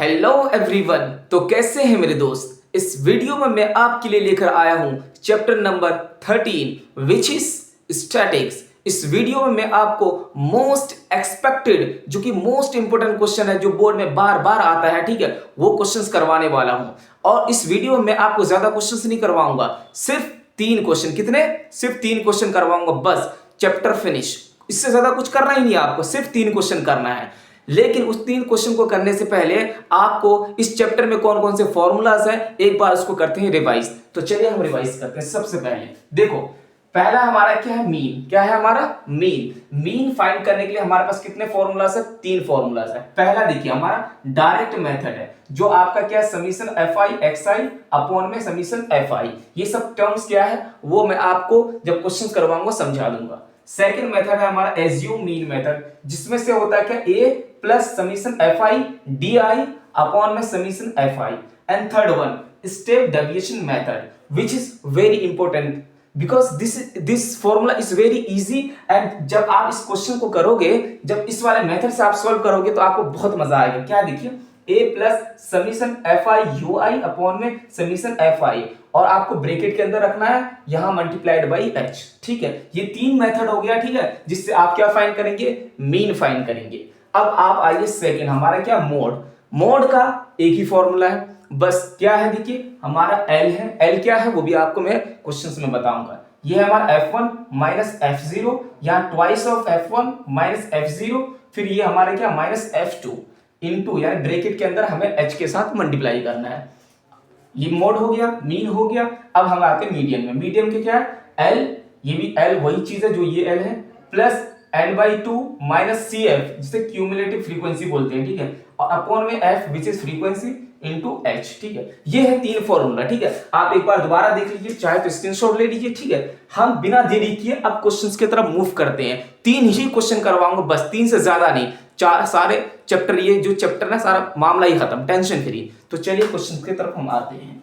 Hello everyone. तो कैसे हैं मेरे दोस्त। इस वीडियो में मैं आपके लिए लेकर आया हूं chapter number 13 which is statics. इस वीडियो में मैं आपको मोस्ट एक्सपेक्टेड जो कि मोस्ट इंपोर्टेंट क्वेश्चन है जो बोर्ड में बार बार आता है, ठीक है, वो क्वेश्चंस करवाने वाला हूं। और इस वीडियो में मैं आपको ज्यादा क्वेश्चंस नहीं करवाऊंगा, सिर्फ 3 क्वेश्चन। कितने? सिर्फ 3 क्वेश्चन करवाऊंगा, बस चैप्टर फिनिश। इससे ज्यादा कुछ करना ही नहीं है, आपको सिर्फ 3 क्वेश्चन करना है। लेकिन उस 3 क्वेश्चन को करने से पहले आपको इस चैप्टर में कौन कौन से फॉर्मूलाज है एक बार उसको करते हैं रिवाइज। तो चलिए हम रिवाइज करते हैं। सबसे पहले देखो, पहला हमारा क्या है? मीन। क्या है हमारा? मीन। मीन फाइंड करने के लिए हमारे पास कितने फॉर्मूलाज है? 3 फॉर्मूलाज है। पहला देखिए हमारा डायरेक्ट मेथड है, जो आपका क्या है? समीशन एफ आई एक्स आई अपॉन में समीशन एफ आई। ये सब टर्म्स क्या है वो मैं आपको जब क्वेश्चन करवाऊंगा समझा दूंगा। सेकंड मेथड है हमारा एज्यूम मीन मेथड, जिसमें से होता है क्या? A plus summation F I D I upon में summation F I. And third one step deviation method which is very important because this formula is very easy. And जब आप इस question को करोगे, जब इस वाले मेथड से आप सॉल्व करोगे तो आपको बहुत मजा आएगा। क्या देखिए, A plus summation F I U I upon में समीशन एफ आई, और आपको ब्रैकेट के अंदर रखना है यहां मल्टीप्लाइड बाई एच। ठीक है, ये 3 मेथड हो गया, ठीक है, जिससे आप क्या फाइंड करेंगे? मीन फाइंड करेंगे। अब आप आइए सेकंड, हमारा क्या? मोड। मोड का एक ही फॉर्मूला है, बस क्या है देखिए हमारा एल है। एल क्या है वो भी आपको मैं क्वेश्चंस में बताऊंगा। ये है हमारा f1 माइनस f0, यहाँ twice of f1 minus f0, फिर ये हमारे क्या? माइनस f2 इनटू, यानी ब्रैकेट के अंदर हमें h के साथ मल्टीप्लाई करना है। ये मोड हो गया, मीन हो गया। अब हम आते हैं मीडियम में। मीडियम के क्या है? एल, ये भी एल वही चीज है जो ये एल है, plus n/2 minus C F, जिसे क्यूमुलेटिव फ्रीक्वेंसी बोलते हैं, ठीक है, और अपॉन में F which is frequency into H. ठीक है, ये है 3 फॉर्मूला। ठीक है, आप एक बार दोबारा देख लीजिए, चाहे तो स्क्रीनशॉट ले लीजिए। ठीक है, हम बिना देरी किए अब क्वेश्चंस की तरफ मूव करते हैं। 3 ही क्वेश्चन करवाऊंगा, बस 3 से ज्यादा नहीं। 4 सारे चैप्टर, ये जो चैप्टर है सारा मामला ही खत्म, टेंशन फ्री। तो चलिए क्वेश्चन की तरफ हम आते हैं।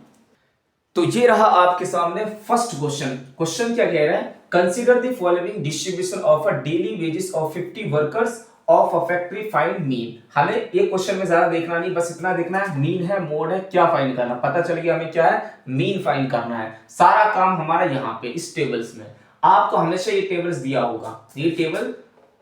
तो ये रहा आपके सामने फर्स्ट क्वेश्चन। क्वेश्चन क्या कह रहा है? Consider the following distribution of a daily wages of 50 workers of a factory, find mean. हमें एक क्वेश्चन में ज्यादा देखना नहीं, बस इतना देखना है मीन है, मोड है, क्या फाइंड करना, पता चल गया हमें क्या है? मीन फाइंड करना है। सारा काम हमारा यहाँ पे इस टेबल्स में। आपको हमेशा ये टेबल्स दिया होगा, ये टेबल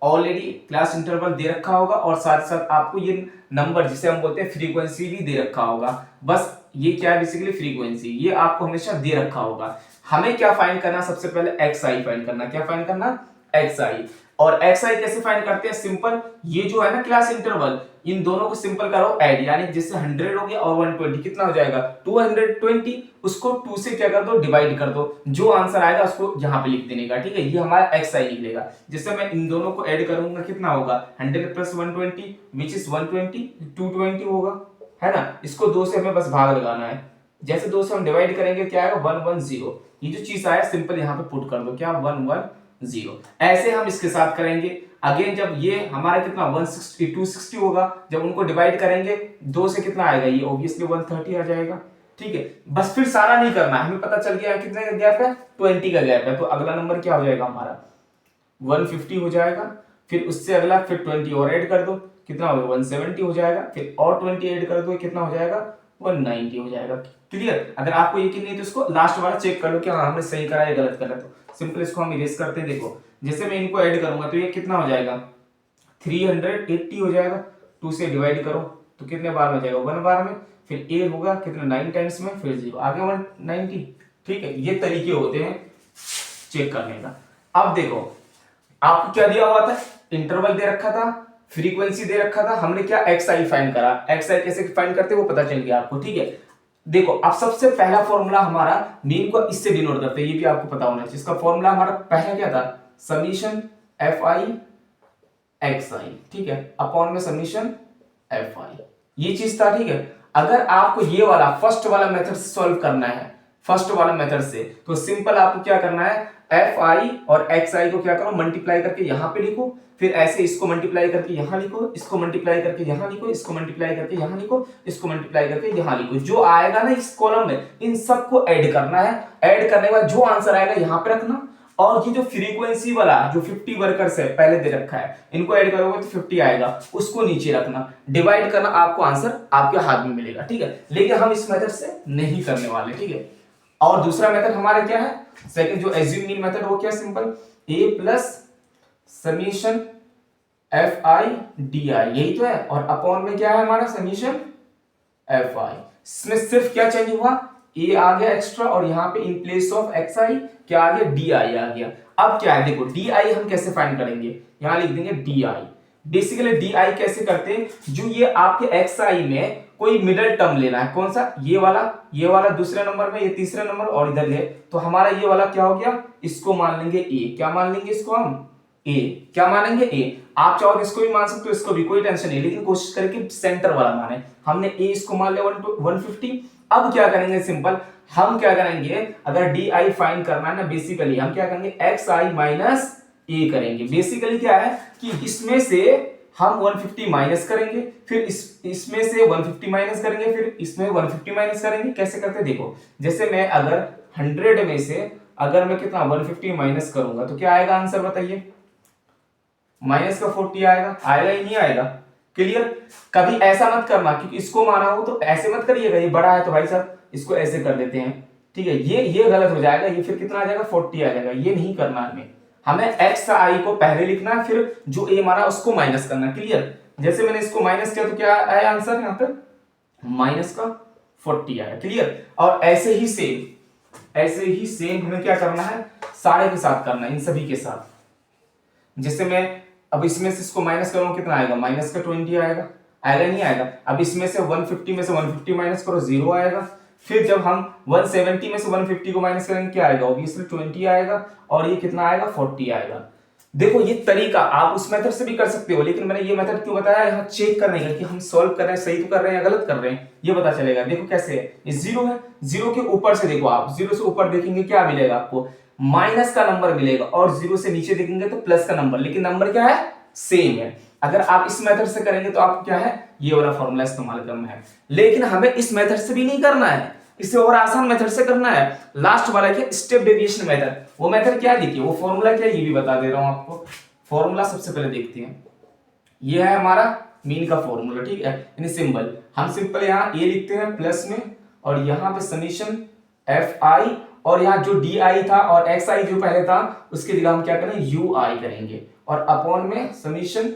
ऑलरेडी क्लास इंटरवल दे रखा होगा, और साथ साथ आपको ये नंबर जिसे हम बोलते हैं फ्रीक्वेंसी भी दे रखा होगा। बस ये क्या है? बेसिकली फ्रीक्वेंसी, ये आपको हमेशा दे रखा होगा। हमें क्या फाइंड करना? सबसे पहले एक्स आई फाइंड करना। क्या फाइंड करना? एक्स आई। और एक्स आई कैसे फाइंड करते हैं? सिंपल, ये जो है ना क्लास इंटरवल, इन दोनों को सिंपल करो ऐड, यानी जैसे 100 हो गया और 120 कितना हो जाएगा? 220। उसको 2 से क्या कर दो? डिवाइड कर दो। जो आंसर आएगा उसको यहाँ पे लिख देने का। ठीक है, ये हमारा एक्स आई निकलेगा। जैसे मैं इन दोनों को ऐड करूंगा, कितना होगा? 100 प्लस 120 विच इज 120, 220 होगा, है ना। इसको 2 से हमें बस भाग लगाना है। जैसे 2 से हम डिवाइड करेंगे क्या आएगा? 110। ये जो चीज आया सिंपल यहाँ पे पुट कर दो, क्या? 110। ऐसे हम इसके साथ करेंगे। अगेन जब ये हमारा कितना 160 260 होगा, जब उनको डिवाइड करेंगे 2 से कितना आएगा? ये ऑब्वियसली 130 आ जाएगा। ठीक है, बस फिर सारा नहीं करना, हमें पता चल गया कितने का गैप है? 20 का गैप है। तो अगला नंबर क्या हो जाएगा हमारा? 150 हो जाएगा। फिर उससे अगला फिर 20 और ऐड कर दो, कितना होगा? 170 हो जाएगा। फिर और 20 ऐड कर दो, कितना हो जाएगा? 190 हो जाएगा। क्लियर? अगर आपको यकीन नहीं तो इसको लास्ट वाला चेक कर लो कि हाँ हमने सही करा या गलत करा। तो सिंपल इसको हम इरेज करते हैं। देखो, जैसे मैं इनको ऐड करूंगा तो ये कितना हो जाएगा? 380 हो जाएगा। 2 से डिवाइड करो तो कितने बार में जाएगा? 1 बार में। फिर ए होगा कितना? 9 टाइम्स में, फिर 0 आगे 190। ठीक है, ये तरीके होते हैं चेक करने का। अब देखो, आपको क्या दिया हुआ था? इंटरवल दे रखा था, फ्रीक्वेंसी दे रखा था, हमने क्या? एक्स आई फाइंड करा। एक्स आई कैसे फाइंड करते वो पता चल गया आपको। ठीक है, देखो अब सबसे पहला फॉर्मूला हमारा मीन को इससे डिनोट करते हैं, ये भी आपको पता होना चाहिए। इसका फॉर्मूला हमारा पहला क्या था? समीशन एफ आई एक्स आई, ठीक है, अपॉन में समीशन एफ आई, ये चीज था। ठीक है, अगर आपको ये वाला फर्स्ट वाला मेथड से सॉल्व करना है, फर्स्ट वाला मेथड से, तो सिंपल आपको क्या करना है? एफ आई और एक्स आई को क्या करो? मल्टीप्लाई करके यहां पे लिखो, फिर ऐसे इसको मल्टीप्लाई करके यहां लिखो, इसको मल्टीप्लाई करके यहां लिखो, इसको मल्टीप्लाई करके यहां लिखो, इसको मल्टीप्लाई करके यहां लिखो। जो आएगा ना इस कॉलम में, इन सबको ऐड करना है। ऐड करने के बाद जो आंसर आएगा यहां पे रखना, और ये जो फ्रीक्वेंसी वाला जो 50 वर्कर्स है पहले दे रखा है, इनको ऐड करोगे तो 50 आएगा, उसको नीचे रखना, डिवाइड करना, आपको आंसर आपके हाथ में मिलेगा, ठीक है। लेकिन हम इस मेथड से नहीं करने वाले, ठीक है। और दूसरा मेथड हमारा क्या है, सेकंड जो एज्यूम मीन मेथड, वो क्या, simple a plus summation F I D आई, यही तो है, और अपॉन में क्या है हमारा समीशन एफ आई। इसमें सिर्फ क्या चेंज हुआ, a आ गया एक्स्ट्रा, और यहाँ पे इन प्लेस ऑफ एक्स आई क्या आ गया, डी आई आ गया। अब क्या है देखो, डी आई हम कैसे फाइंड करेंगे, यहां लिख देंगे D I. Basically D I कैसे करते हैं, जो ये आपके एक्स आई में कोई मिडिल टर्म लेना है, कौन सा, ये वाला दूसरे नंबर में, ये तीसरे नंबर, और इधर ले, तो हमारा ये वाला क्या हो गया, इसको मान लेंगे ए, क्या मान लेंगे इसको हम, ए, क्या मानेंगे ए। आप चाहो तो इसको भी मान सकते हो, इसको भी, कोई टेंशन नहीं, लेकिन कोशिश करके सेंटर वाला माने। हमने ए इसको मान लिया 150। अब क्या करेंगे, सिंपल हम क्या करेंगे, अगर डी आई फाइंड करना है ना, बेसिकली हम क्या करेंगे, एक्स आई माइनस ए करेंगे। बेसिकली क्या है कि इसमें से हम 150 माइनस करेंगे, फिर इसमें से 150 माइनस करेंगे, फिर इसमें 150 माइनस करेंगे। कैसे करते देखो, जैसे मैं अगर 100 में से अगर मैं कितना 150 माइनस करूंगा तो क्या आएगा आंसर, बताइए, माइनस का 40 आएगा ही नहीं आएगा। क्लियर, कभी ऐसा मत करना, क्योंकि इसको माना हो तो ऐसे मत करिएगा, ये बड़ा है तो भाई साहब इसको ऐसे कर देते हैं, ठीक है, ये गलत हो जाएगा, ये फिर कितना आ जाएगा 40 आ जाएगा, ये नहीं करना हमें एक्स आई को पहले लिखना है, फिर जो ए माना उसको माइनस करना। क्लियर, जैसे मैंने इसको माइनस किया तो क्या आया आंसर, यहाँ पे माइनस का 40 आया। क्लियर, और ऐसे ही सेम हमें क्या करना है, सारे के साथ करना है, इन सभी के साथ। जैसे मैं अब इसमें से इसको माइनस करूंगा, कितना आएगा, माइनस का 20 आएगा नहीं आएगा। अब इसमें से 150 में से 150 माइनस करो, 0 आएगा। फिर जब हम 170 में से 150 को माइनस करेंगे, क्या आएगा, ऑब्वियसली 20 आएगा, और ये कितना आएगा, 40 आएगा। देखो ये तरीका आप उस मेथड से भी कर सकते हो, लेकिन मैंने ये मेथड क्यों बताया, यहाँ चेक करने का कि हम सॉल्व कर रहे हैं, सही तो कर रहे हैं या गलत कर रहे हैं, ये पता चलेगा। देखो कैसे है, ये 0 है, 0 के ऊपर से देखो, आप 0 से ऊपर देखेंगे क्या मिलेगा आपको, माइनस का नंबर मिलेगा, और 0 से नीचे देखेंगे तो प्लस का नंबर, लेकिन नंबर क्या है, सेम है। अगर आप इस मेथड से करेंगे तो आपको क्या है, ये वाला फॉर्मूला इस्तेमाल करना है। लेकिन हमें इस मेथड से भी नहीं करना है, इसे और आसान मेथड से करना है, लास्ट वाला क्या, स्टेप डेविएशन मेथड। वो मेथड क्या है, देखिए वो फॉर्मूला क्या है, ये भी बता दे रहा हूं आपको। फॉर्मूला सबसे पहले देखते हैं, ये है हमारा मीन का फॉर्मूला, ठीक है, यानी सिंबल। हम सिंपल यहाँ ए लिखते हैं प्लस में, और यहाँ पे समीशन एफ आई, और यहाँ जो डी आई था और एक्स आई जो पहले था उसकी जगह हम क्या करें, यू आई करेंगे, और अपॉन में समीशन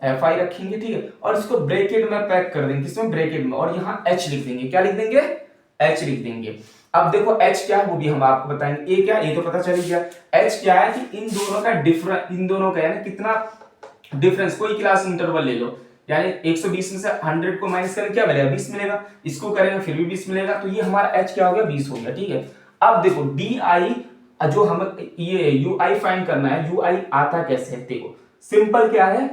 एफ आई रखेंगे, ठीक है, और इसको ब्रैकेट में पैक कर देंगे, किसमें, ब्रैकेट में, और यहाँ एच लिख देंगे, क्या लिख देंगे, एच लिख देंगे। अब देखो एच क्या है वो भी हम आपको बताएंगे, ए क्या, ये तो पता चल गया। एच क्या है कि इन दोनों का डिफरेंस, इन दोनों का यानी कितना डिफरेंस, कोई क्लास इंटरवल ले लो, यानी 120 में से 100 को माइनस करें क्या मिलेगा, 20 मिलेगा, इसको करेंगे फिर भी 20 मिलेगा, तो ये हमारा एच क्या हो गया, 20 हो गया, ठीक है। अब देखो डी आई, जो हम ये यू आई फाइंड करना है, यू आई आता कैसे है, देखो सिंपल क्या है,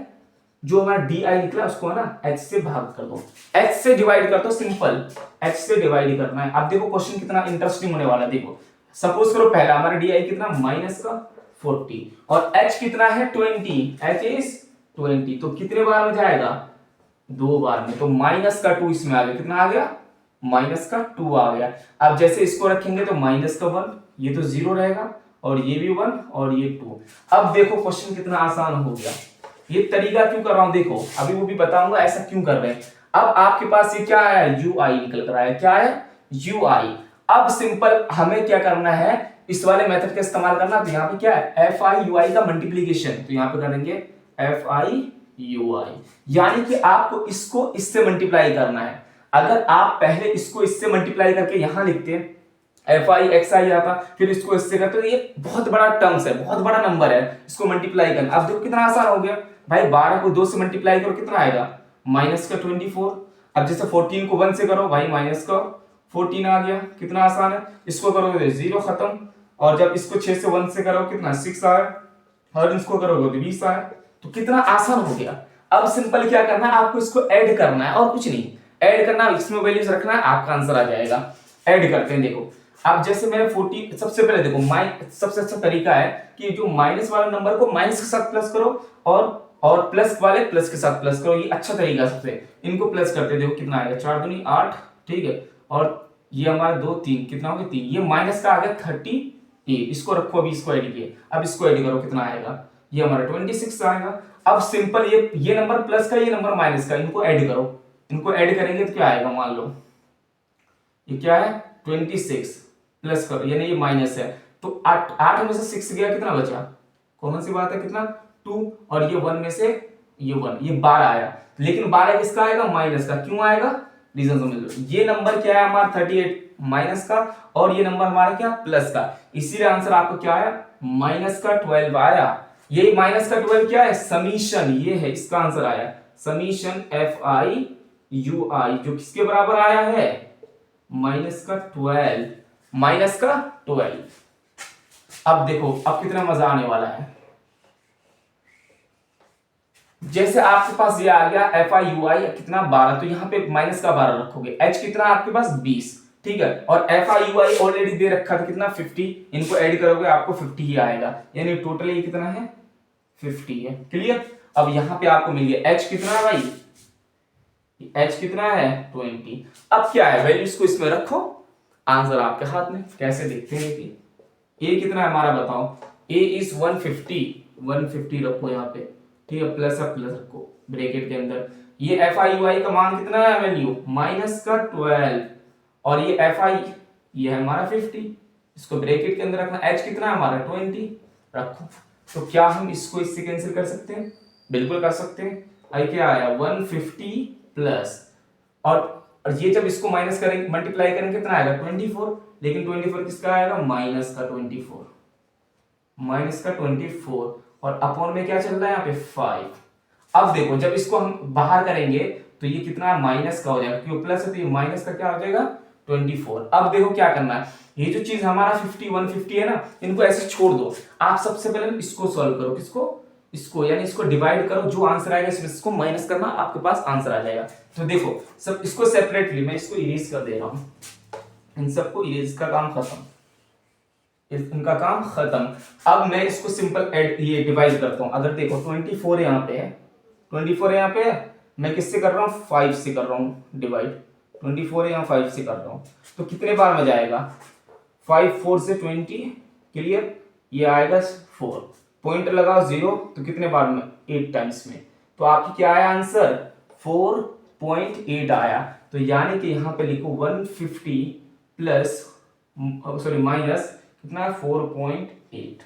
जो हमारा डी आई निकला उसको है ना एच से भाग कर दो, एच से डिवाइड कर दो, सिंपल एच से डिवाइड करना है। अब देखो क्वेश्चन कितना इंटरेस्टिंग होने वाला है, देखो सपोज करो पहला हमारा डी आई कितना, माइनस का 40, और एच कितना है 20, एच इज 20, तो कितने बार में जाएगा, 2 बार में, तो माइनस का 2 इसमें आ गया, कितना आ गया, माइनस का 2 आ गया। अब जैसे इसको रखेंगे तो माइनस का 1, ये तो 0 रहेगा, और ये भी 1 और ये 2। अब देखो क्वेश्चन कितना आसान हो गया। ये तरीका क्यों कर रहा हूं, देखो अभी वो भी बताऊंगा ऐसा क्यों कर रहे हैं। अब आपके पास ये क्या आया, यू आई निकल कर आया, क्या है, यू आई। अब सिंपल हमें क्या करना है, इस वाले मेथड का इस्तेमाल करना, तो यहाँ पे क्या है, एफ आई यू आई का मल्टीप्लीकेशन, तो यहाँ पे करेंगे एफ आई यू आई, यानी कि आपको इसको इससे मल्टीप्लाई करना है। अगर आप पहले इसको इससे मल्टीप्लाई करके यहां लिखते हैं एफ आई एक्स आई आता, फिर इसको इससे करते, तो ये बहुत बड़ा टर्म्स है, बहुत बड़ा नंबर है, इसको मल्टीप्लाई करना। अब देखो कितना आसान हो गया भाई, 12 को 2 से मल्टीप्लाई करो कितना आएगा, माइनस का 24। अब जैसे 14 को 1 से करो भाई, माइनस का 14 आ गया, कितना आसान है, इसको करोगे 0 खत्म, और जब इसको 6 से 1 से करो कितना 6 आया, और इसको करोगे तो 20 आया, तो कितना आसान हो गया। अब सिंपल क्या करना है, आपको इसको ऐड करना है और कुछ नहीं, ऐड करना, इसमें वैल्यूज रखना है, आपका आंसर आ जाएगा। ऐड करते हैं, देखो अब जैसे मैंने 40, सबसे पहले देखो सबसे अच्छा तरीका है कि जो माइनस वाला नंबर को माइनस के साथ प्लस करो, और प्लस वाले प्लस के साथ प्लस करो, ये अच्छा तरीका सबसे। इनको प्लस करते देखो कितना आएगा, 4 दूनी 8, ठीक है, और ये हमारा 2 3 कितना हो गया 3, ये माइनस का आ गया इसको रखो, अभी इसको ऐड किए, अब इसको ऐड करो, कितना आएगा, ये हमारा 26 आएगा। अब सिंपल ये नंबर प्लस का, ये नंबर माइनस का, इनको ऐड करो, इनको ऐड करेंगे तो क्या आएगा, मान लो ये क्या है 26 प्लस करो, यानी ये माइनस है, तो 8 में से 6 गया, कितना बचा, कौन सी बात है, कितना 2, और ये 1 में से ये 1, ये 12 आया। लेकिन 12 किसका आएगा, माइनस का, क्यों आएगा, रीजन समझ लो। ये नंबर क्या है हमारा 38 माइनस का, और ये नंबर हमारा क्या प्लस का, इसीलिए आंसर आपको क्या आया, माइनस का 12 आया। ये माइनस का 12 क्या है, समीशन, ये है, इसका आंसर आया समीशन FIUI, जो किसके बराबर आया है, माइनस का 12, माइनस का 12। अब देखो अब कितना मजा आने वाला है। जैसे आपके पास ये आ गया FIUI कितना 12, तो यहाँ पे माइनस का 12 रखोगे, H कितना आपके पास 20, ठीक है, और FIUI ऑलरेडी दे रखा था कितना 50, इनको ऐड करोगे आपको 50 ही आएगा, यानी टोटल ये कितना है 50 है। क्लियर। अब यहाँ पे आपको मिल गया H कितना है भाई, H कितना है 20। अब क्या है, वैल्यूज को इसमें रखो, आंसर आपके हाथ में, कैसे देखते हैं कि A कितना है हमारा, बताओ, A इज 150 रखो यहाँ पे, ठीक है, प्लस अब प्लस रखो ब्रैकेट के अंदर। ये FIUI का मान कितना है, वैल्यू माइनस का 12, और ये FI ये है हमारा 50, इसको ब्रैकेट के अंदर रखना। H कितना है हमारा 20 रखो। तो क्या हम इसको इससे कैंसिल कर सकते हैं, बिल्कुल कर सकते हैं। आई क्या आया 150 प्लस, और ये जब इसको माइनस करेंगे, मल्टीप्लाई करेंगे, कितना आएगा 24, लेकिन 24 किसका आएगा, माइनस का 24, माइनस का 24, और अपॉन में क्या चल रहा है यहाँ पे 5। अब देखो जब इसको हम बाहर करेंगे तो ये कितना माइनस का हो जाएगा, क्योंकि प्लस है तो ये माइनस का क्या हो जाएगा 24। अब देखो क्या करना है, ये जो चीज हमारा 50 150 है ना, इनको ऐसे छोड़ दो। आप सबसे पहले इसको सॉल्व करो, किसको, इसको, यानी इसको डिवाइड करो, जो आंसर आएगा इसको माइनस करना, आपके पास आंसर आ जाएगा। तो देखो सब इसको सेपरेटली मैं इसको इरेज कर दे रहा हूं, इन सबको इरेज का काम खत्म, इनका काम खत्म। अब मैं इसको सिंपल ऐड ये डिवाइड करता हूं। अगर देखो 24 यहाँ पे है, 24 यहाँ पे है, मैं किससे कर रहा हूँ 5 से कर रहा हूँ डिवाइड, 24 यहाँ 5 से कर रहा हूँ, तो कितने बार में जाएगा 5 4 से 20, क्लियर, ये आएगा 4, पॉइंट लगाओ 0, तो कितने बार में 8 टाइम्स में, तो आपकी क्या आया आंसर 4.8 आया। तो यानी कि यहाँ पे लिखो 150 प्लस सॉरी माइनस कितना है 4.8।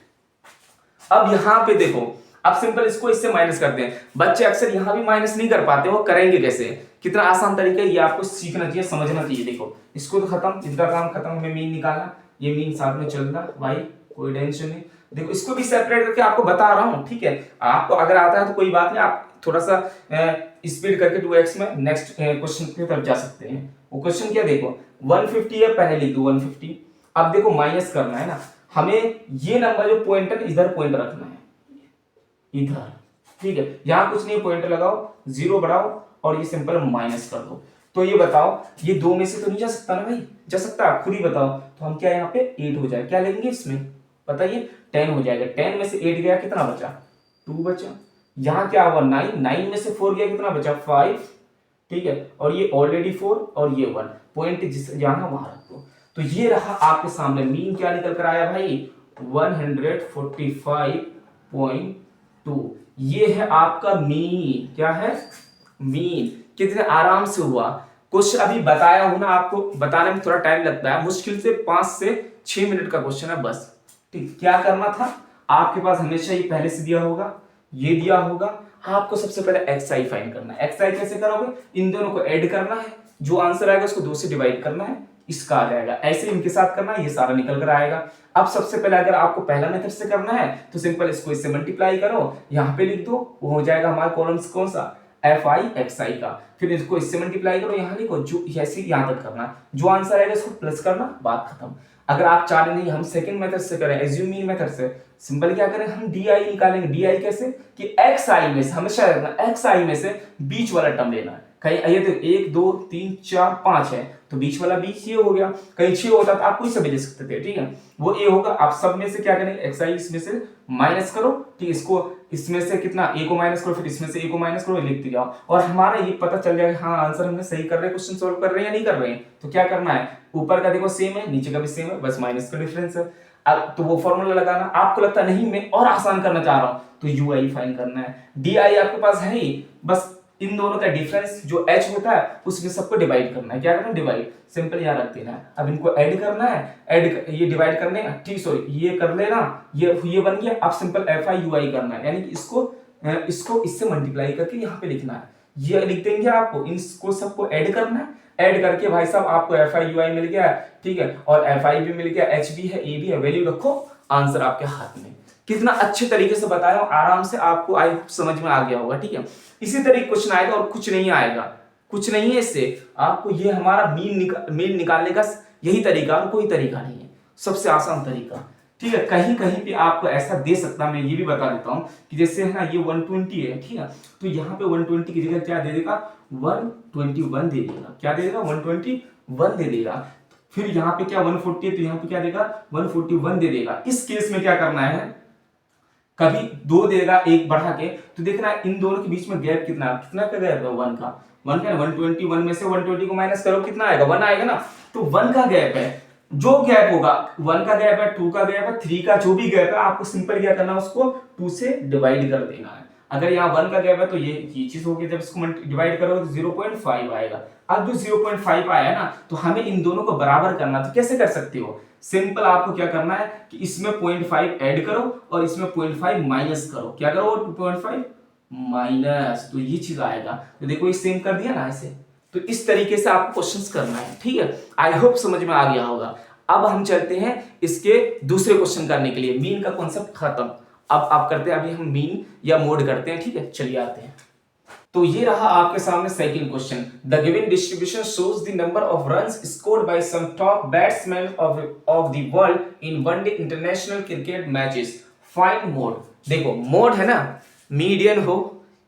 अब यहां पे देखो, अब सिंपल इसको इससे माइनस करते हैं। बच्चे अक्सर यहां भी माइनस नहीं कर पाते, वो करेंगे कैसे, कितना आसान तरीका है ये आपको सीखना चाहिए, समझना चाहिए। देखो इसको तो खत्म, इनका काम खत्म, हमें मीन निकालना, ये मीन साथ में चल रहा भाई, कोई टेंशन नहीं। देखो इसको भी सेपरेट करके आपको बता रहा हूं, ठीक है, आपको अगर आता है तो कोई बात नहीं, आप थोड़ा सा स्पीड करके 2x में नेक्स्ट क्वेश्चन की तरफ जा सकते हैं। वो क्वेश्चन क्या, देखो 150 है, पहले लिख दो 150। अब देखो माइनस करना है ना हमें, ये नंबर जो पॉइंटर इधर पॉइंट रखना है, इधर, ठीक है, यहां कुछ नहीं, पॉइंट लगाओ, 0 बढ़ाओ, और ये सिंपल माइनस कर दो। तो ये बताओ, ये 2 में से तो नहीं जा सकता ना भाई, जा सकता, आप खुद ही बताओ। तो हम क्या यहाँ पे 8 हो जाए, क्या लेंगे इसमें बताइए, 10 हो जाएगा। 10 में से 8 गया, कितना बचा 2 बचा। यहाँ क्या हुआ 9, 9 में से 4 गया, कितना बचा 5, ठीक है, और ये ऑलरेडी 4 और ये 1, पॉइंट जिस जहां वहां रख दो। तो ये रहा आपके सामने, मीन क्या निकल कर आया भाई 145.2। ये है आपका मीन, क्या है मीन। कितने आराम से हुआ क्वेश्चन, अभी बताया हूं ना आपको, बताने में थोड़ा टाइम लगता है, मुश्किल से 5 से 6 मिनट का क्वेश्चन है बस। ठीक, क्या करना था, आपके पास हमेशा ये पहले से दिया होगा, ये दिया होगा, आपको सबसे पहले एक्सआई फाइंड करना है। एक्सआई कैसे करोगे, इन दोनों को ऐड करना है, जो आंसर आएगा उसको 2 से डिवाइड करना है, इसका आ जाएगा, ऐसे इनके साथ करना है, ये सारा निकल कर आएगा। अब सबसे पहले अगर आपको पहला मेथड से करना है तो सिंपल इसको इससे मल्टीप्लाई करो, यहाँ पे लिख दो, वो हो जाएगा हमारा कॉलम्स कौन सा FI XI का, फिर इसको इससे मल्टीप्लाई करो, यहाँ लिखो, जो ऐसे यहाँ तक करना, जो आंसर आएगा इसको प्लस करना, बात खत्म। अगर आप चाह रहे नहीं हम सेकंड मेथड से करें, एज्यूम मीन मेथड से, सिंपल क्या करें हम DI निकालेंगे। DI कैसे कि XI में से हमेशा रखना, XI में से बीच वाला टर्म लेना है। कहीं ये तो 1 2 3 4 5 है, तो बीच वाला बीच ये हो गया, कहीं 6 होता तो आप कोई सा भी ले सकते थे, ठीक है, वो ए होगा। आप सब में से क्या करेंगे XI इसमें से माइनस करो, ठीक, इसको इसमें से कितना a को माइनस करो, फिर इसमें से a को माइनस करो, लिखते जाओ, और हमारा ये पता चल जाएगा हाँ आंसर हमने सही कर रहे हैं, क्वेश्चन सॉल्व कर रहे हैं या नहीं कर रहे हैं। तो क्या करना है, ऊपर का देखो सेम है, नीचे का भी सेम है, बस माइनस का डिफरेंस है। तो वो फॉर्मूला लगाना। आपको लगता नहीं मैं और आसान करना चाह रहा हूं, तो यू आई फाइंड करना है। डी आई आपके पास है ही, बस इन दोनों का डिफरेंस जो h होता है उसमें सबको डिवाइड करना है। क्या करना है? डिवाइड। सिंपल यहाँ रख देना है। अब इनको ऐड करना है, ये डिवाइड करने का, ठीक, सॉरी ये कर लेना, ये बन गया। अब सिंपल एफ आई यू आई करना है, यानी कि इसको इससे मल्टीप्लाई करके यहाँ पे लिखना है। ये लिख देंगे आपको, इनको सबको ऐड करना है। ऐड करके भाई साहब आपको एफ आई यू आई मिल गया, ठीक है, और एफ आई भी मिल गया, एच भी है, ए भी है, वैल्यू रखो, आंसर आपके हाथ में। कितना अच्छे तरीके से बताया हूं, आराम से आपको आई समझ में आ गया होगा, ठीक है। इसी तरीके क्वेश्चन आएगा और कुछ नहीं आएगा, कुछ नहीं है इससे। आपको ये हमारा मीन निकालने का यही तरीका, और कोई तरीका नहीं है, सबसे आसान तरीका, ठीक है। कहीं कहीं पे आपको ऐसा दे सकता, मैं ये भी बता देता हूं कि जैसे है ना ये 120 है, ठीक है, तो यहाँ पे 120 की जगह क्या दे देगा? 121 दे देगा। क्या दे देगा? 121 दे देगा। फिर यहाँ पे क्या 140 है, तो यहाँ पे क्या देगा? 141 दे देगा। इस केस में क्या करना है, कभी 2 देगा एक बढ़ा के, तो देखना इन दोनों के बीच में गैप कितना का गैप है? 1 का। 121 में से 120 को माइनस करो, कितना आएगा? 1 आएगा ना। तो 1 का गैप है, जो गैप होगा 1 का गैप है, 2 का गैप है, 3 का जो भी गैप है, आपको सिंपल क्या करना है, उसको 2 से डिवाइड कर देना है। अगर यहाँ 1 का गैप है तो ये चीज होगी, जब इसको डिवाइड करोगे तो 0.5 आएगा। अब जो 0.5 आया ना, तो हमें इन दोनों को बराबर करना। तो कैसे कर सकते हो? सिंपल आपको क्या करना है कि इसमें 0.5 ऐड करो और इसमें 0.5 माइनस करो। क्या करो? 2.5 माइनस, तो ये चीज आएगा। तो देखो ये सेम कर दिया ना ऐसे। तो इस तरीके से आपको क्वेश्चंस करना है, ठीक है। आई होप समझ में आ गया होगा। अब हम चलते हैं इसके दूसरे क्वेश्चन करने के लिए। मीन का कॉन्सेप्ट खत्म, अब आप करते हैं, अभी हम मीन या मोड करते हैं, ठीक है। चलिए आते हैं। तो ये रहा आपके सामने second question. The given distribution shows the number of runs scored by some top batsman of the world in one day international cricket matches. Find mode. देखो मोड है ना, मीडियन हो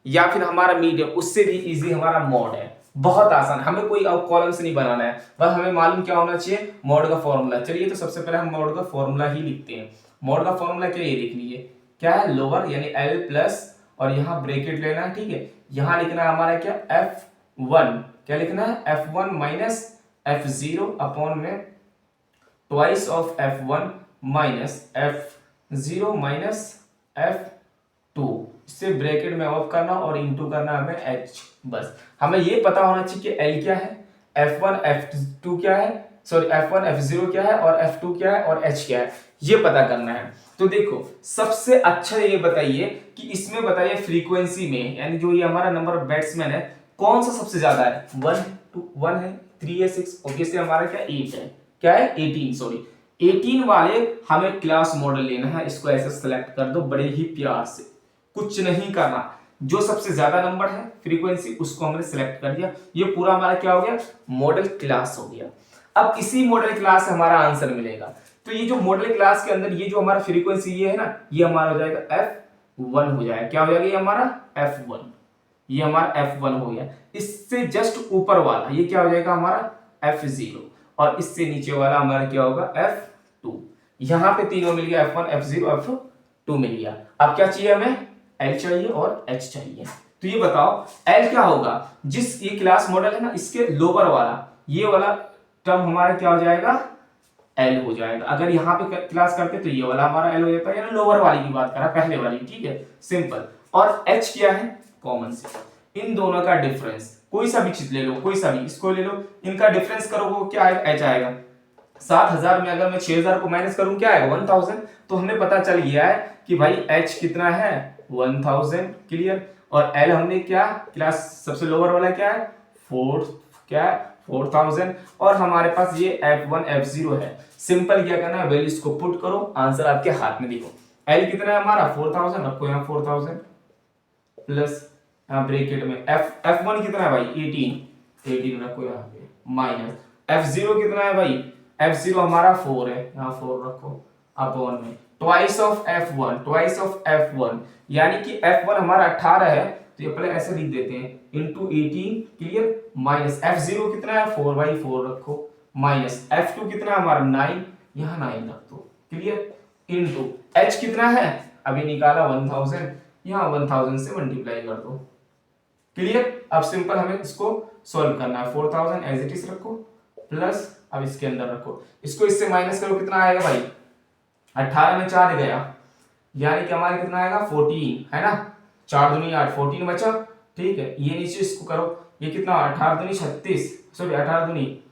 या फिर हमारा मीडियम, उससे भी इजी हमारा मोड है। बहुत आसान, हमें कोई कॉलम से नहीं बनाना है, बस हमें मालूम क्या होना चाहिए, मोड का फॉर्मूला। चलिए तो सबसे पहले हम मोड का फॉर्मूला ही लिखते हैं। मोड का फॉर्मूला क्या, ये देख लीजिए, क्या है? लोअर यानी एल प्लस, और यहाँ ब्रैकेट लेना है, ठीक है। यहाँ लिखना है हमारा क्या? F1। क्या लिखना है? F1 माइनस F0 अपॉन में twice of F1 minus F0 minus F2। इससे ब्रैकेट में ऑफ करना और इनटू करना हमें H। बस हमें ये पता होना चाहिए कि L क्या है, F1 F2 क्या है, सॉरी F1 F0 क्या है, और F2 क्या है, और H क्या है, ये पता करना है। तो देखो सबसे अच्छा ये बताइए कि इसमें बताइए फ्रीक्वेंसी में, यानी जो ये हमारा नंबर ऑफ बैट्समैन है, कौन सा सबसे ज्यादा है? 1 है, 3 है, 6, ऑब्वियसली हमारा क्या 8 है, क्या है 18, सॉरी 18 वाले हमें क्लास मॉडल लेना है। इसको ऐसे सेलेक्ट कर दो बड़े ही प्यार से, कुछ नहीं करना। जो सबसे ज्यादा नंबर है फ्रीक्वेंसी, उसको हमने सेलेक्ट कर दिया। ये पूरा हमारा क्या हो गया? मॉडल क्लास हो गया। अब इसी मॉडल क्लास से हमारा आंसर मिलेगा। तो ये जो मॉडल क्लास के अंदर ये जो हमारा फ्रीक्वेंसी ये है ना, ये हमारा हो जाएगा F1 हो जाएगा। क्या हो जाएगा? ये हमारा F1, ये हमारा F1 हो गया। इससे जस्ट ऊपर वाला ये क्या हो जाएगा? हमारा F0, और इससे नीचे वाला हमारा क्या होगा? F2। यहाँ पे तीनों मिल गया, F1 F0 F2 मिल गया। अब क्या चाहिए हमें? L चाहिए और H चाहिए। तो ये बताओ L क्या होगा? जिस ये क्लास मॉडल है ना, इसके लोअर वाला ये वाला टर्म हमारा क्या हो जाएगा? L हो जाएगा। अगर यहाँ पे क्लास करते तो ये वाला हमारा L हो जाता है, यानी लोअर वाली की बात करा, पहले वाली, ठीक है, सिंपल। और H क्या है? कॉमन से इन दोनों का डिफरेंस, कोई सा भी चीज ले लो, कोई सा भी, इसको ले लो, इनका डिफरेंस करोगे क्या आएगा? H आएगा। 7000 में अगर मैं 6000 को माइनस करूं क्या आएगा? 1000। तो हमें पता चल गया है कि भाई H कितना है? 1000, क्लियर। और L हमने क्या क्लास सबसे लोअर वाला क्या है? 4, क्या है? 4000। और हमारे पास ये F1 F0 है। सिंपल क्या करना है? वैल्यूज को पुट करो, आंसर आपके हाथ में। देखो L कितना है हमारा? 4000, रखो यहाँ 4000 प्लस यहाँ ब्रैकेट में F1 कितना है भाई? 18 रखो यहाँ पे, माइनस F0 कितना है भाई? F0 हमारा 4 है, यहाँ 4 रखो, अपॉन में ट्वाइस ऑफ F1, यानी कि F1 हमारा 18 है, तो ये पहले ऐसे लिख देते हैं, इंटू 18, क्लियर, माइनस F0 कितना है? 4/4 रखो, माइनस F2 कितना है हमारा? 9, यहाँ 9 रख दो, क्लियर, इंटू H कितना है? अभी निकाला 1000, यहाँ 1000 से मल्टीप्लाई कर दो, क्लियर। अब सिंपल हमें इसको सॉल्व करना है। 4000 एज इट इज रखो, प्लस अब इसके अंदर रखो, इसको इससे माइनस करो, कितना आएगा भाई? 18 में 4 गया, यानी कि हमारे कितना आएगा 14, है ना। 4 दूनी 8, 14 बचा। ठीक है, ये नीचे इसको करो, ये कितना 18 दूनी 36, सॉरी 18 दूनी,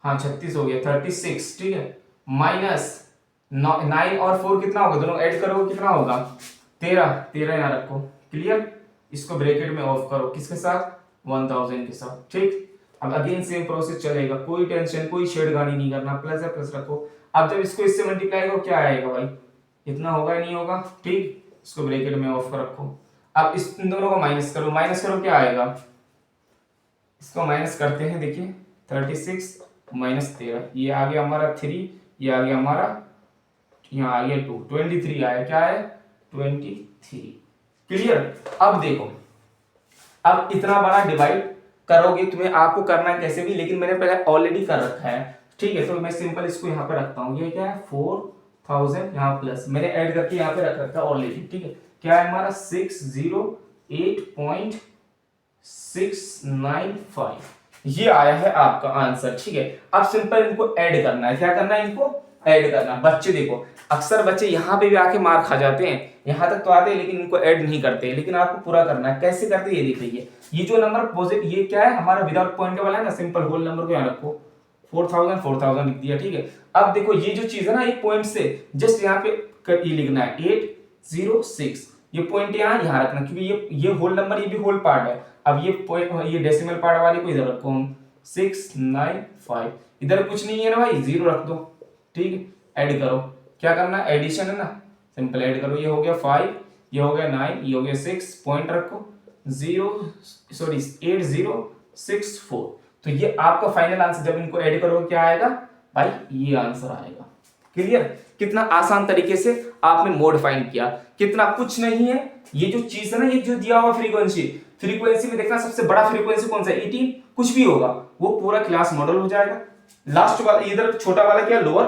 हाँ 36 हो गया, 36। ठीक है, माइनस 9 और 4 कितना होगा, दोनों ऐड करो कितना होगा 13, 13 यहाँ रखो। क्लियर, इसको ब्रैकेट में ऑफ करो, किसके साथ 1000 के साथ। ठीक, अब अगेन सेम प्रोसेस चलेगा, कोई टेंशन कोई छेड़खानी नहीं करना, प्लस है प्लस रखो। अब जब इसको इससे मल्टीप्लाई करो क्या आएगा भाई, इतना होगा ही नहीं होगा। ठीक, इसको ब्रैकेट में ऑफ कर रखो। अब इस इन दोनों को माइनस करो, माइनस करो क्या आएगा, इसको माइनस करते हैं, देखिए 36 माइनस 13, ये आ गया हमारा 3, ये आ गया हमारा यहाँ आ गया 2, 23 आया, क्या है 23। क्लियर, अब देखो, अब इतना बड़ा डिवाइड करोगे, तुम्हें आपको करना है कैसे भी, लेकिन मैंने पहले ऑलरेडी कर रखा है। ठीक है, तो मैं सिंपल इसको यहाँ पे रखता हूँ, ये क्या है 4000 यहाँ प्लस मैंने ऐड करके यहाँ पे रख रखा है ऑलरेडी। ठीक है, क्या है हमारा 608.695, ये आया है आपका आंसर। ठीक है, अब सिंपल इनको ऐड करना है, क्या करना है, इनको ऐड करना। बच्चे देखो, अक्सर बच्चे यहाँ पे भी आके मार खा जाते हैं, यहाँ तक तो आते हैं लेकिन इनको ऐड नहीं करते, लेकिन आपको पूरा करना है। कैसे करते हैं ये देख लीजिए, ये जो नंबर पॉजिटिव, ये क्या है हमारा विदाउट पॉइंट वाला है ना, सिंपल होल नंबर को यहाँ रखो, 4000 4000 लिख दिया। ठीक है, अब देखो ये जो चीज है ना, एक पॉइंट से जस्ट यहाँ पे ये लिखना है 806, ये पॉइंट यहाँ यहाँ रखना, क्योंकि ये होल नंबर, ये भी होल पार्ट है। अब ये पॉइंट, ये डेसिमल पार्ट वाले को इधर रखो हम 695, इधर कुछ नहीं है ना भाई, 0 रख दो। ठीक है, ऐड करो, क्या करना है, एडिशन है ना, सिंपल ऐड करो, ये हो गया 5, ये हो गया 9, ये हो गया 6, पॉइंट रखो 8064। तो ये आपका फाइनल आंसर, जब इनको ऐड करोगे क्या आएगा भाई, ये आंसर आएगा। क्लियर, कितना आसान तरीके से आपने मोड फाइंड किया, कितना कुछ नहीं है। ये जो चीज है ना, ये जो दिया हुआ फ्रीक्वेंसी में देखना सबसे बड़ा फ्रीक्वेंसी कौन सा है, 18, कुछ भी होगा वो पूरा क्लास मॉडल हो जाएगा। लास्ट वाला इधर छोटा वाला क्या लोअर,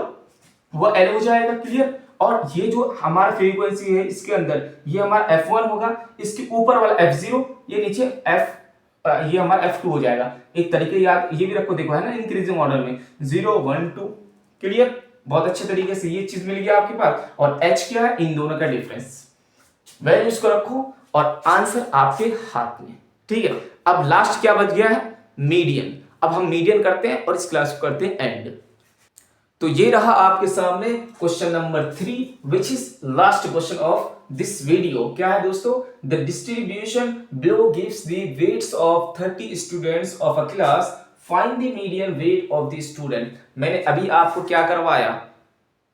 वो एल हो जाएगा। क्लियर, और ये जो हमारा फ्रीक्वेंसी है इसके अंदर ये हमारा F1 होगा, इसके ऊपर वाला F0, ये नीचे ये हमारा F2 हो जाएगा। एक तरीके याद ये भी रखो, देखो है ना इंक्रीजिंग ऑर्डर में 0 1 2। क्लियर, बहुत अच्छे तरीके से ये चीज मिल गया आपके पास। और H क्या है, इन दोनों का डिफरेंस, वैल्यूज को रखो और आंसर आपके हाथ में। ठीक है, अब लास्ट क्या बच गया है, मीडियन। अब हम मीडियन करते हैं और इस क्लास को करते हैं एंड। तो ये रहा आपके सामने question number 3, which is last question of this video. क्या है दोस्तों, the distribution below gives the weights of 30 students of a class, find the median weight of the student. मैंने अभी आपको क्या करवाया,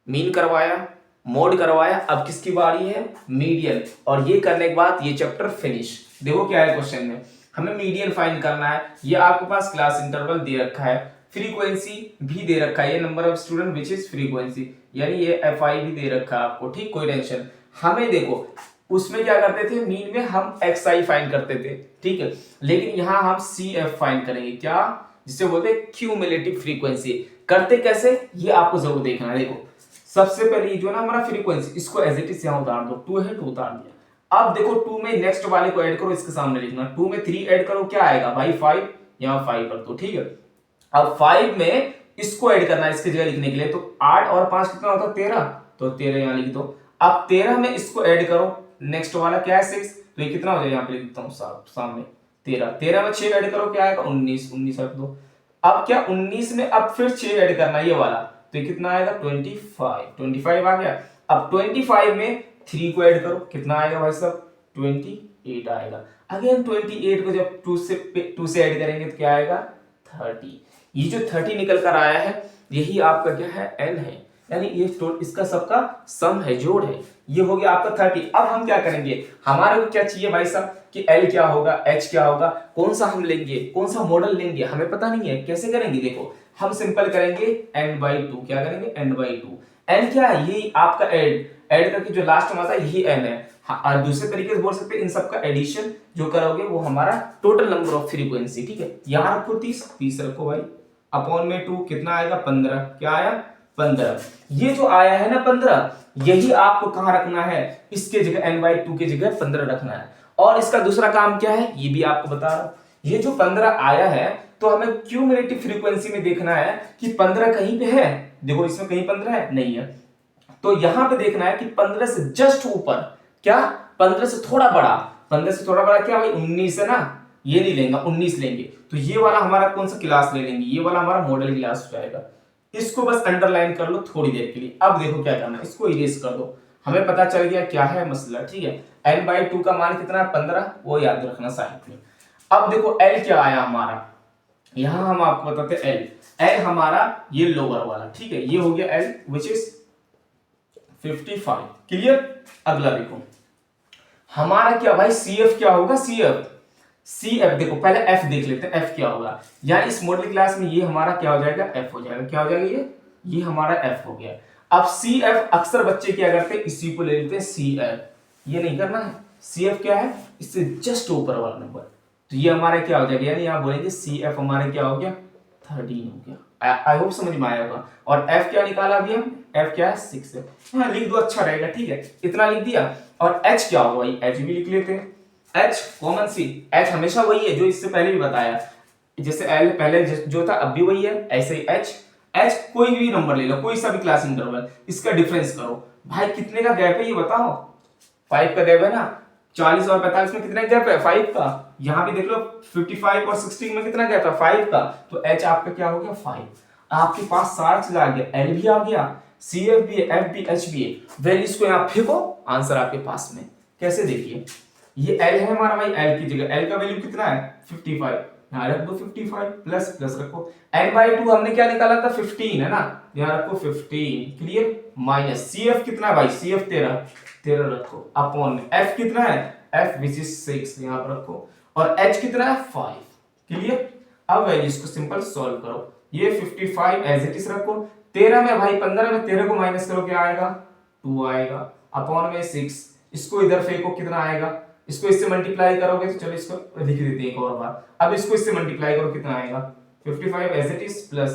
मीन करवाया, मोड करवाया, अब किसकी बारी है, मीडियन। और ये करने के बाद ये चैप्टर फिनिश। देखो क्या है क्वेश्चन में, हमें मीडियन फाइंड करना है। ये आपके पास क्लास इंटरवल दे रखा है, फ्रीक्वेंसी भी दे रखा है, ये number of student which is frequency, यानी ये FI भी दे रखा है आपको। ठीक, कोई टेंशन। हमें देखो उसमें क्या करते थे, मीन में हम XI फाइंड करते थे, ठीक है, लेकिन यहाँ हम CF फाइंड करेंगे, क्या जिसे बोलते हैं क्यूमुलेटिव फ्रीक्वेंसी। करते कैसे, ये आपको जरूर देखना है। देखो सबसे पहले ये जो ना हमारा फ्रीक्वेंसी, इसको एज इट इज यहाँ उतार दो, 2 है 2 उतार दिया। अब देखो 2 में नेक्स्ट वाले को ऐड करो, इसके सामने लिखना, 2 में 3 ऐड करो, क्या आएगा भाई 5, यहाँ 5 कर दो। ठीक है, अब 5 में इसको ऐड करना है इसकी जगह लिखने के लिए, तो 8 और 5 कितना होता है 13, तो 13 यहाँ लिख दो। अब 13 में इसको ऐड करो, नेक्स्ट वाला क्या है 6, तो ये कितना हो जाएगा, यहाँ पे लिखता हूँ सामने 13, 13 में 6 ऐड करो, क्या आएगा 19, 19 रख दो। अब क्या 19 में अब फिर 6 ऐड करना है ये वाला, तो ये कितना आएगा 25, 25 आ गया। अब 25 में 3 को ऐड करो, कितना आएगा भाई साहब 28 आएगा। अगेन 28 को जब 2 से ऐड करेंगे तो क्या आएगा 30। ये जो 30 निकल कर आया है यही आपका क्या है n है, यानी ये इसका सबका सम है, जोड़ है। ये हो गया आपका 30। अब हम क्या करेंगे, हमारे को क्या चाहिए भाई साहब कि L क्या होगा, H क्या होगा, कौन सा हम लेंगे, कौन सा मॉडल लेंगे, हमें पता नहीं है। कैसे करेंगे, देखो हम सिंपल करेंगे n/2। क्या करेंगे n/2। n क्या है, ये आपका ऐड करके जो लास्ट में आता है यही n है। हाँ, दूसरे तरीके से बोल सकते हैं इन सबका एडिशन जो करोगे वो हमारा टोटल नंबर ऑफ फ्रीक्वेंसी। ठीक है, यहाँ रखो 30 रखो भाई, अपॉन में 2 कितना आएगा 15, क्या आया 15। ये जो आया है ना 15, यही आपको कहाँ रखना है, इसके जगह n/2 की जगह 15 रखना है। और इसका दूसरा काम क्या है ये भी आपको बता रहा हूं, ये जो 15 आया है तो हमें क्यूमुलेटिव फ्रीक्वेंसी में देखना है कि 15 कहीं पे है। देखो इसमें कहीं 15 है नहीं है, तो यहां पे देखना है कि 15 से जस्ट ऊपर, क्या 15 से थोड़ा बड़ा, 15 से थोड़ा बड़ा क्या भाई 19 है ना, ये नहीं लेंगे 19 लेंगे, तो ये वाला हमारा कौन सा क्लास ले लेंगे, ये वाला हमारा मॉडल क्लास हो जाएगा। इसको बस अंडरलाइन कर लो थोड़ी देर के लिए। अब देखो क्या करना है, इसको इरेज कर दो, हमें पता चल गया क्या है मसला, ठीक है। n/2 का मान कितना है 15, वो याद रखना साइड में। अब देखो l क्या आया हमारा, यहां हम आपको बताते हैं l हमारा ये लोअर वाला, ठीक है, ये हो गया l विच इज 55, क्लियर। अगला देखो हमारा क्या भाई CF क्या होगा, CF देखो पहले F देख लेते हैं, F क्या होगा, यानी इस मॉडल क्लास में ये हमारा क्या हो जाएगा, F हो जाएगा, क्या हो जाएगा ये हमारा F हो गया। अब CF अक्सर बच्चे क्या करते हैं, इसी को ले लेते हैं CF, ये नहीं करना है, CF क्या है, इससे जस्ट ऊपर वाला नंबर, तो ये हमारा क्या हो जाएगा, यानी आप बोलेंगे CF हमारा क्या हो गया 13 हो गया। आई होप समझ में आया होगा। और F क्या निकाला अभी हम, F क्या है 6 है, हाँ लिख दो अच्छा रहेगा, ठीक है, इतना लिख दिया। और H क्या होगा, H भी लिख लेते हैं, H कॉमन सी, H हमेशा वही है जो इससे पहले भी बताया, जैसे L पहले जो था अब भी वही है, ऐसे ही H कोई भी नंबर ले लो, कोई सा भी क्लास इंटरवल, इसका डिफरेंस करो भाई, कितने का गैप है ये बताओ, 5 का गैप है ना, 40 और 45 में कितना गैप है 5 का, यहां भी देख लो 55 और 16 में कितना गैप है 5 का, तो H आपका क्या हो गया 5। आपके पास सारा चीज आ गया, L भी आ गया, CF भी है, F भी, H भी है, वैल्यूज को यहां फेंको, आंसर आपके पास में। कैसे देखिए, ये L है हमारा भाई, L की जगह L का वैल्यू कितना है 55, यहाँ रख दो 55 प्लस प्लस रखो, n/2 हमने क्या निकाला था 15 है ना, यहाँ रखो 15, क्लियर, माइनस CF कितना है भाई, CF 13 रखो, अपॉन में F कितना है, F विच इज 6 यहाँ पर रखो, और H कितना है 5, क्लियर। अब वैल्यूज को सिंपल सॉल्व करो, ये 55 एज इट इज रखो, 13 में भाई 15 में 13 को माइनस करो क्या आएगा 2 आएगा, अपॉन में 6, इसको इधर फेंको कितना आएगा, इसको इससे मल्टीप्लाई करोगे तो चलो इसको लिख देते हैं एक और बार, अब इसको इससे मल्टीप्लाई करो कितना आएगा 55 एज इट इज प्लस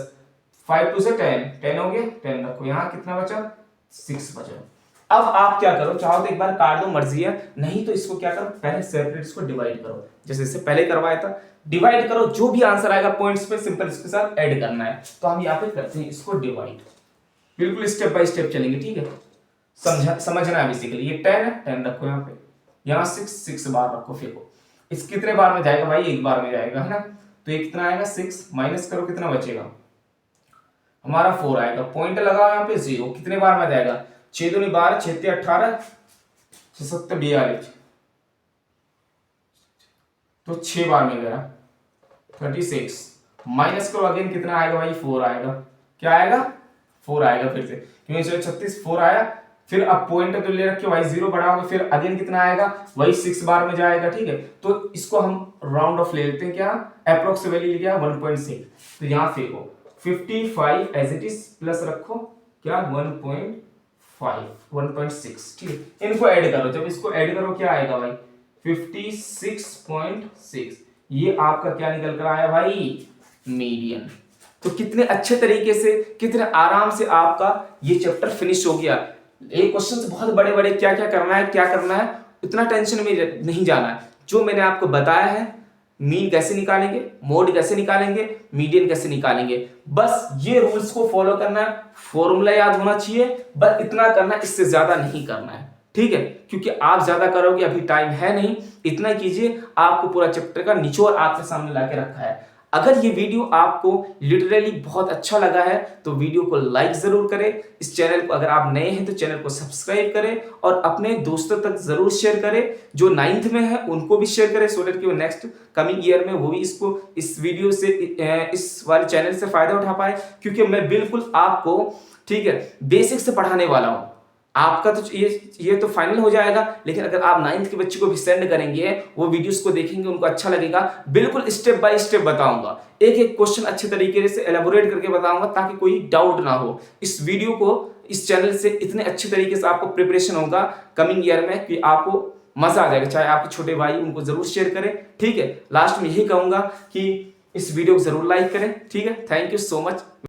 5 2 से 10 हो गया, 10 रखो, यहाँ कितना बचा 6 बचा। अब आप क्या करो, चाहो तो एक बार काट दो, मर्जी है, नहीं तो इसको क्या करो पहले सेपरेट इसको डिवाइड करो, जैसे इससे पहले करवाया था, डिवाइड करो, जो भी आंसर आएगा पॉइंट्स पे सिंपल इसके साथ ऐड करना है, तो हम यहाँ पे करते हैं इसको डिवाइड, बिल्कुल स्टेप बाय स्टेप चलेंगे, ठीक है, समझना है बेसिकली। ये 10 है, 10 रखो यहाँ पे, यहाँ 6 बार रखो, फेंको, इस कितने बार में जाएगा भाई, एक बार में जाएगा है ना, तो ये कितना आएगा 6, माइनस करो कितना बचेगा हमारा 4 आएगा, पॉइंट लगाओ यहाँ पे 0, कितने बार में जाएगा 6 दूनी 12, 6 18, 6 7 42, तो 6 बार में गया 36, माइनस करो अगेन कितना आएगा भाई 4 आएगा, क्या आएगा 4 आएगा फिर से, क्योंकि चलो 36 4 आया, फिर अब पॉइंट तो ले रखे भाई 0 बढ़ाओगे, फिर अगेन कितना आएगा वही 6 बार में जाएगा, ठीक है, तो इसको हम राउंड ऑफ ले लेते हैं, क्या अप्रोक्स वैल्यू लिया 1.6, तो यहाँ फेंको 55 एज इट इज प्लस रखो क्या 1.6, ठीक है, इनको ऐड करो, जब इसको ऐड करो क्या आएगा भाई 56.6, ये आपका क्या निकल कर आया भाई मीडियन। तो कितने अच्छे तरीके से, कितने आराम से आपका ये चैप्टर फिनिश हो गया। एक क्वेश्चन बहुत बड़े बड़े क्या क्या करना है इतना टेंशन में नहीं जाना है, जो मैंने आपको बताया है, मीन कैसे निकालेंगे, मोड कैसे निकालेंगे, मीडियन कैसे निकालेंगे, बस ये रूल्स को फॉलो करना है, फॉर्मूला याद होना चाहिए, बस इतना करना, इससे ज्यादा नहीं करना है, ठीक है, क्योंकि आप ज्यादा करोगे अभी टाइम है नहीं, इतना कीजिए, आपको पूरा चैप्टर का निचोड़ आपके सामने लाके रखा है। अगर ये वीडियो आपको लिटरली बहुत अच्छा लगा है तो वीडियो को लाइक जरूर करें, इस चैनल को अगर आप नए हैं तो चैनल को सब्सक्राइब करें और अपने दोस्तों तक जरूर शेयर करें, जो 9th में है उनको भी शेयर करें, सो दैट कि वो नेक्स्ट कमिंग ईयर में वो भी इसको इस वीडियो से इस वाले चैनल से फायदा उठा पाए, क्योंकि मैं बिल्कुल आपको ठीक है बेसिक से पढ़ाने वाला हूँ। आपका तो ये तो फाइनल हो जाएगा, लेकिन अगर आप 9th के बच्चे को भी सेंड करेंगे, वो वीडियोस को देखेंगे, उनको अच्छा लगेगा, बिल्कुल स्टेप बाय स्टेप बताऊंगा, एक एक क्वेश्चन अच्छे तरीके से एलेबोरेट करके बताऊंगा ताकि कोई डाउट ना हो। इस वीडियो को इस चैनल से इतने अच्छे तरीके से आपको प्रिपरेशन होगा कमिंग ईयर में कि आपको मजा आ जाएगा। चाहे आपके छोटे भाई, उनको जरूर शेयर करें, ठीक है। लास्ट में यही कहूंगा कि इस वीडियो को जरूर लाइक करें, ठीक है। Thank you so much.